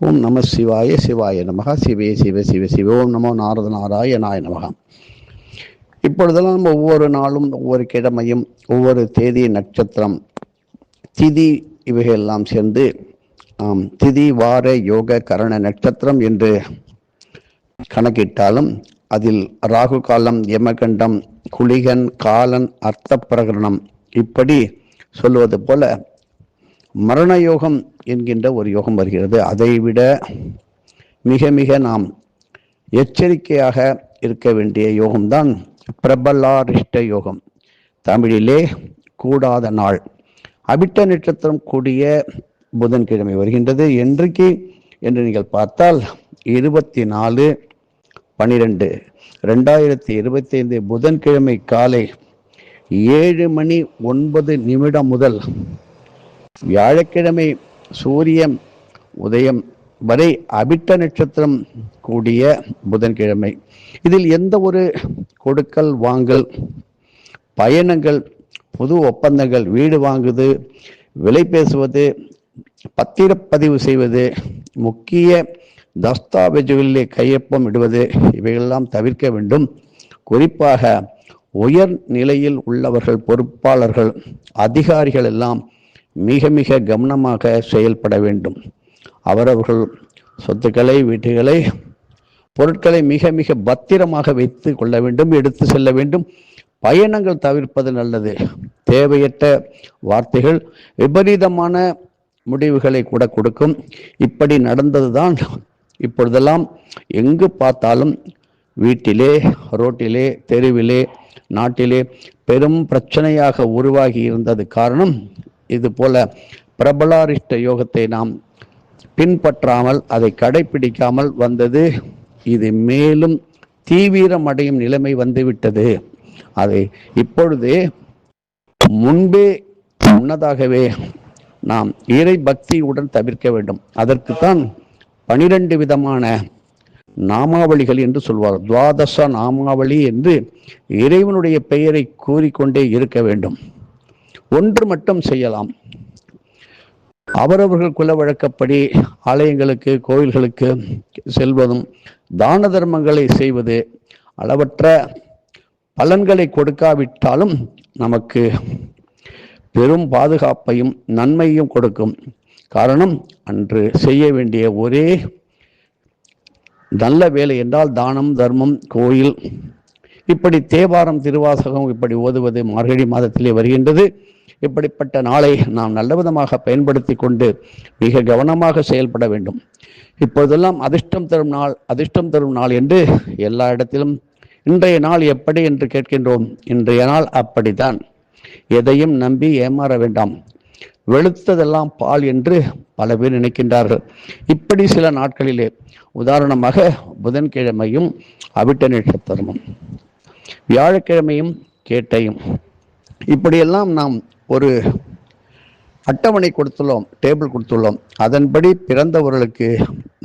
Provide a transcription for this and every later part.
ஓம் நம சிவாய சிவாய நமகா சிவே சிவ சிவ சிவ ஓம் நமோ நாரதநாராயணாய நமகா. இப்பொழுதெல்லாம் ஒவ்வொரு நாளும் ஒவ்வொரு கிழமையும் ஒவ்வொரு தேதி நட்சத்திரம் திதி இவைகளெல்லாம் சேர்ந்து திதி வார யோக கரண நட்சத்திரம் என்று கணக்கிட்டாலும் அதில் ராகு காலம், யமகண்டம், குளிகன், காலன், அர்த்த பிரகரணம் இப்படி சொல்லுவது போல மரண யோகம் என்கின்ற ஒரு யோகம் வருகிறது. அதைவிட மிக மிக நாம் எச்சரிக்கையாக இருக்க வேண்டிய யோகம்தான் பிரபலாரிஷ்ட யோகம். தமிழிலே கூடாத நாள். அவிட்ட நட்சத்திரம் கூடிய புதன்கிழமை வருகின்றது. என்றைக்கு என்று நீங்கள் பார்த்தால் 24/12/2025 புதன்கிழமை காலை 7:09 முதல் வியாழக்கிழமை சூரியன் உதயம் வரை அவிட்ட நட்சத்திரம் கூடிய புதன்கிழமை. இதில் எந்த ஒரு கொடுக்கல் வாங்கல், பயணங்கள், புது ஒப்பந்தங்கள், வீடு வாங்குவது, விலை பேசுவது, பத்திரப்பதிவு செய்வது, முக்கிய தஸ்தாவேஜுகளிலே கையொப்பம் இடுவது இவைகளெல்லாம் தவிர்க்க வேண்டும். குறிப்பாக உயர் நிலையில் உள்ளவர்கள், பொறுப்பாளர்கள், அதிகாரிகள் எல்லாம் மிக மிக கவனமாக செயல்பட வேண்டும். அவரவர்கள் சொத்துக்களை, வீட்டுகளை, பொருட்களை மிக மிக பத்திரமாக வைத்து கொள்ள வேண்டும், எடுத்து செல்ல வேண்டும். பயணங்கள் தவிர்ப்பது நல்லது. தேவையற்ற வார்த்தைகள் விபரீதமான முடிவுகளை கூட கொடுக்கும். இப்படி நடந்ததுதான் இப்பொழுதெல்லாம் எங்கு பார்த்தாலும் வீட்டிலே, ரோட்டிலே, தெருவிலே, நாட்டிலே பெரும் பிரச்சனையாக உருவாகி இருந்தது. காரணம், இது போல பிரபலாரிஷ்ட யோகத்தை நாம் பின்பற்றாமல், அதை கடைபிடிக்காமல் வந்தது. இது மேலும் தீவிரம் அடையும் நிலைமை வந்துவிட்டது. அதை இப்பொழுது முன்னதாகவே நாம் இறை பக்தியுடன் தவிர்க்க வேண்டும். அதற்குத்தான் 12 விதமான நாமாவளிகள் என்று சொல்வார். துவாதச நாமாவளி என்று இறைவனுடைய பெயரை கூறிக்கொண்டே இருக்க வேண்டும். ஒன்று மட்டும் செய்யலாம். அவரவர்கள் குல வழக்கப்படி ஆலயங்களுக்கு, கோயில்களுக்கு செல்வதும், தான தர்மங்களை செய்வது அளவற்ற பலன்களை கொடுக்காவிட்டாலும் நமக்கு பெரும் பாதுகாப்பையும் நன்மையும் கொடுக்கும். காரணம், அன்று செய்ய வேண்டிய ஒரே நல்ல வேலை என்றால் தானம், தர்மம், கோயில், இப்படி தேவாரம், திருவாசகம் இப்படி ஓதுவது மார்கழி மாதத்திலே வருகின்றது. இப்படிப்பட்ட நாளை நாம் நல்ல விதமாக பயன்படுத்தி கொண்டு மிக கவனமாக செயல்பட வேண்டும். இப்பொழுதெல்லாம் அதிர்ஷ்டம் தரும் நாள், அதிர்ஷ்டம் தரும் நாள் என்று எல்லா இடத்திலும் இன்றைய நாள் எப்படி என்று கேட்கின்றோம். இன்றைய நாள் அப்படித்தான். எதையும் நம்பி ஏமாற வேண்டாம். வெளுத்ததெல்லாம் பால் என்று பல பேர் நினைக்கின்றார்கள். இப்படி சில நாட்களிலே, உதாரணமாக புதன்கிழமையும் அவிட்ட நட்சத்திரமும், வியாழக்கிழமையும் கேட்டையும், இப்படியெல்லாம் நாம் ஒரு அட்டவணை கொடுத்துள்ளோம், டேபிள் கொடுத்துள்ளோம். அதன்படி பிறந்தவர்களுக்கு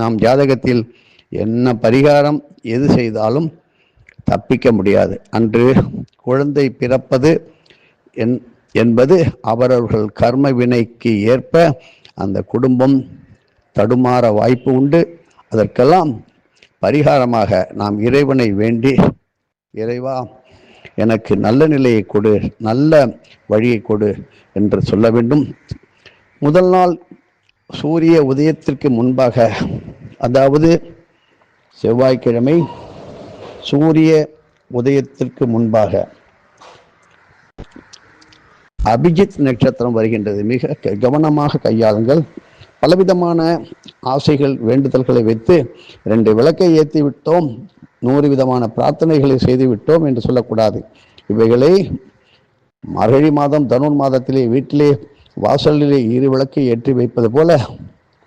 நாம் ஜாதகத்தில் என்ன பரிகாரம் எது செய்தாலும் தப்பிக்க முடியாது. அன்று குழந்தை பிறப்பது என்பது அவரவர்கள் கர்ம வினைக்கு ஏற்ப அந்த குடும்பம் தடுமாற வாய்ப்பு உண்டு. அதற்கெல்லாம் பரிகாரமாக நாம் இறைவனை வேண்டி, இறைவா எனக்கு நல்ல நிலையை கொடு, நல்ல வழியை கொடு என்று சொல்ல வேண்டும். முதல் நாள் சூரிய உதயத்திற்கு முன்பாக, அதாவது செவ்வாய்க்கிழமை சூரிய உதயத்திற்கு முன்பாக அபிஜித் நட்சத்திரம் வருகின்றது. மிக கவனமாக கையாளுங்கள். பலவிதமான ஆசைகள், வேண்டுதல்களை வைத்து 2 விளக்கை ஏற்றி விட்டோம், 100 விதமான பிரார்த்தனைகளை செய்து விட்டோம் என்று சொல்லக்கூடாது. இவைகளை மார்கழி மாதம் தனுர் மாதத்திலே வீட்டிலே வாசலிலே 2 விளக்கை ஏற்றி வைப்பது போல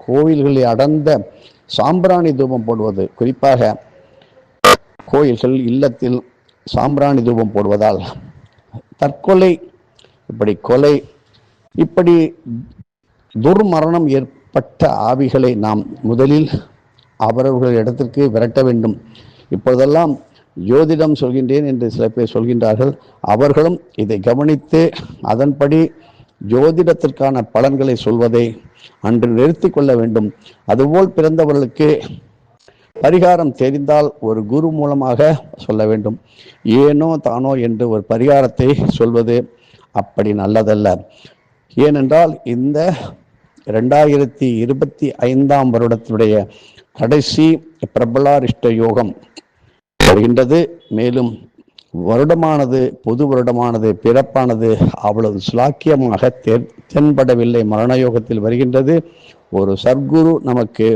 கோவில்களில் அடர்ந்த சாம்பிராணி தூபம் போடுவது, குறிப்பாக கோயில்கள், இல்லத்தில் சாம்பிராணி தூபம் போடுவதால் தற்கொலை, இப்படி கொலை, இப்படி துர்மரணம் ஏற்பட்ட ஆவிகளை நாம் முதலில் அவரவர்கள் இடத்திற்கு விரட்ட வேண்டும். இப்பொழுதெல்லாம் ஜோதிடம் சொல்கின்றேன் என்று சில பேர் சொல்கின்றார்கள். அவர்களும் இதை கவனித்து அதன்படி ஜோதிடத்திற்கான பலன்களை சொல்வதை அன்று நிறுத்தி கொள்ள வேண்டும். அதுபோல் பிறந்தவர்களுக்கு பரிகாரம் தெரிந்தால் ஒரு குரு மூலமாக சொல்ல வேண்டும். ஏனோ தானோ என்று ஒரு பரிகாரத்தை சொல்வது அப்படி நல்லதல்ல. ஏனென்றால் இந்த 2025 வருடத்துடைய கடைசி பிரபலாரிஷ்ட யோகம் வருகின்றது. மேலும் வருடமானது, புது வருடமானது, பிறப்பானது அவ்வளவு சுலாக்கியமாக தென்படவில்லை. மரணயோகத்தில் வருகின்றது. ஒரு சர்க்குரு நமக்கு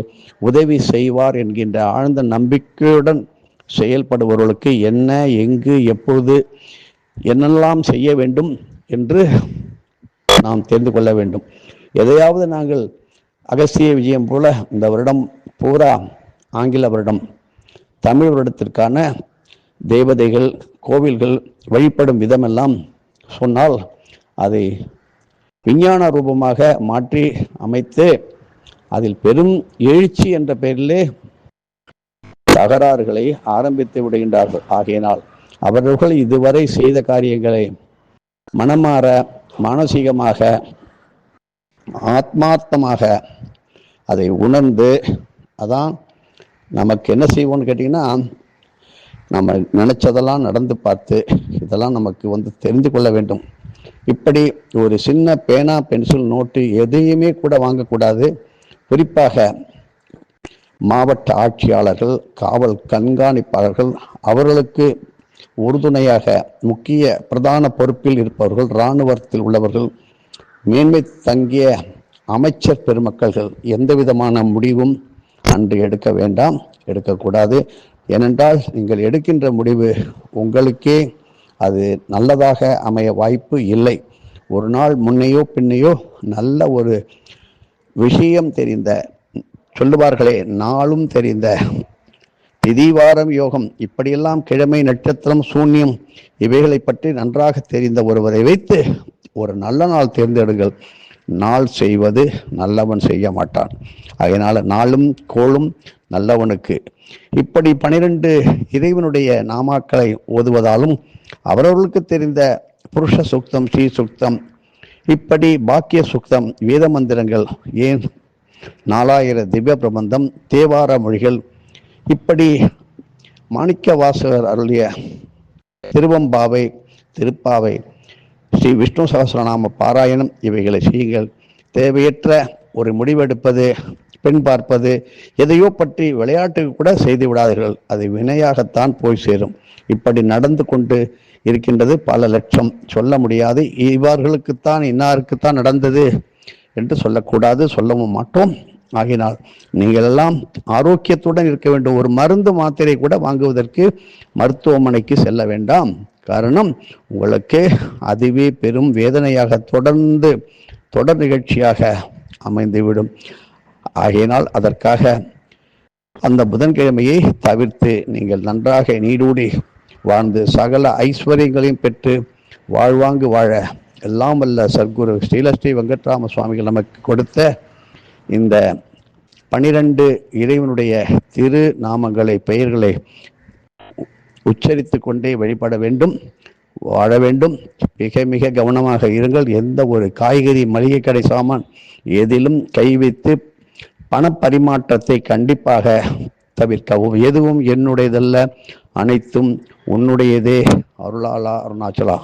உதவி செய்வார் என்கின்ற ஆழ்ந்த நம்பிக்கையுடன் செயல்படுபவர்களுக்கு என்ன, எங்கு, எப்பொழுது, என்னெல்லாம் செய்ய வேண்டும் என்று நாம் தெரிந்து கொள்ள வேண்டும். எதையாவது நாங்கள் அகஸ்திய விஜயம் போல இந்த வருடம் பூரா ஆங்கில வருடம், தமிழ் வருடத்திற்கான தேவதைகள், கோவில்கள், வழிபடும் விதமெல்லாம் சொன்னால் அதை விஞ்ஞான ரூபமாக மாற்றி அமைத்து அதில் பெரும் எழுச்சி என்ற பெயரிலே தகராறுகளை ஆரம்பித்து விடுகின்றார்கள். ஆகையினால் அவர்கள் இதுவரை செய்த காரியங்களை மனமாற, மானசீகமாக, ஆத்மார்த்தமாக அதை உணர்ந்து, அதான் நமக்கு என்ன செய்வோம்னு கேட்டிங்கன்னா, நம்ம நினைச்சதெல்லாம் நடந்து பார்த்து இதெல்லாம் நமக்கு தெரிந்து கொள்ள வேண்டும். இப்படி ஒரு சின்ன பேனா, பென்சில், நோட்டு எதையுமே கூட வாங்கக்கூடாது. குறிப்பாக மாவட்ட ஆட்சியாளர்கள், காவல் கண்காணிப்பாளர்கள், அவர்களுக்கு உறுதுணையாக முக்கிய பிரதான பொறுப்பில் இருப்பவர்கள், இராணுவத்தில் உள்ளவர்கள், மேன்மை தங்கிய அமைச்சர் பெருமக்கள்கள் எந்த விதமான முடிவும் அன்று எடுக்க வேண்டாம், எடுக்கக்கூடாது. ஏனென்றால் நீங்கள் எடுக்கின்ற முடிவு உங்களுக்கே அது நல்லதாக அமைய வாய்ப்பு இல்லை. ஒரு நாள் முன்னையோ பின்னையோ நல்ல ஒரு விஷயம் தெரிந்த, சொல்லுவார்களே நாளும் தெரிந்த, திதிவாரம் யோகம், இப்படியெல்லாம் கிழமை, நட்சத்திரம், சூன்யம் இவைகளை பற்றி நன்றாக தெரிந்த ஒருவரை வைத்து ஒரு நல்ல நாள் தேர்ந்தெடுங்கள். நாள் செய்வது நல்லவன் செய்ய மாட்டான். அதனால நாளும் கோளும் நல்லவனுக்கு. இப்படி 12 இறைவனுடைய நாமாக்களை ஓதுவதாலும் அவரவர்களுக்கு தெரிந்த புருஷ சுக்தம், ஸ்ரீ சுக்தம், இப்படி பாக்கிய சுக்தம், வேத மந்திரங்கள், ஏன் 4000 திவ்ய பிரபந்தம், தேவார மொழிகள், இப்படி மாணிக்க வாசகர் அருளிய திருவம்பாவை, திருப்பாவை, ஸ்ரீ விஷ்ணு சகஸ்ரநாம பாராயணம் இவைகளை செய்யுங்கள். தேவையற்ற ஒரு முடிவெடுப்பது, பெண் பார்ப்பது, எதையோ பற்றி விளையாட்டுக்கு கூட செய்து விடாதீர்கள். அது வினையாகத்தான் போய் சேரும். இப்படி நடந்து கொண்டு இருக்கின்றது. பல லட்சம் சொல்ல முடியாது. இவர்களுக்குத்தான், இன்னாருக்குத்தான் நடந்தது என்று சொல்லக்கூடாது, சொல்லவும் மாட்டோம். ஆகினால் நீங்கள் எல்லாம் ஆரோக்கியத்துடன் இருக்க வேண்டும். ஒரு மருந்து மாத்திரை கூட வாங்குவதற்கு மருத்துவமனைக்கு செல்ல வேண்டாம். காரணம், உங்களுக்கு அதுவே பெரும் வேதனையாக தொடர் நிகழ்ச்சியாக அமைந்துவிடும். ஆகையினால் அதற்காக அந்த புதன்கிழமையை தவிர்த்து நீங்கள் நன்றாக நீடூடி வாழ்ந்து சகல ஐஸ்வர்யங்களையும் பெற்று வாழ்வாங்கு வாழ எல்லாம் வல்ல சர்க்குரு ஸ்ரீலஸ்ரீ வெங்கட்ராம சுவாமிகள் நமக்கு கொடுத்த இந்த 12 இறைவனுடைய திரு நாமங்களை, பெயர்களை உச்சரித்து கொண்டே வழிபட வேண்டும், வாழ வேண்டும். மிக மிக கவனமாக இருங்கள். எந்த ஒரு காய்கறி, மளிகை கடை சாமான் எதிலும் கை வைத்து பணப்பரிமாற்றத்தை கண்டிப்பாக தவிர்க்கவும். எதுவும் என்னுடையதல்ல, அனைத்தும் உன்னுடையதே. அருளாளா அருணாச்சலா.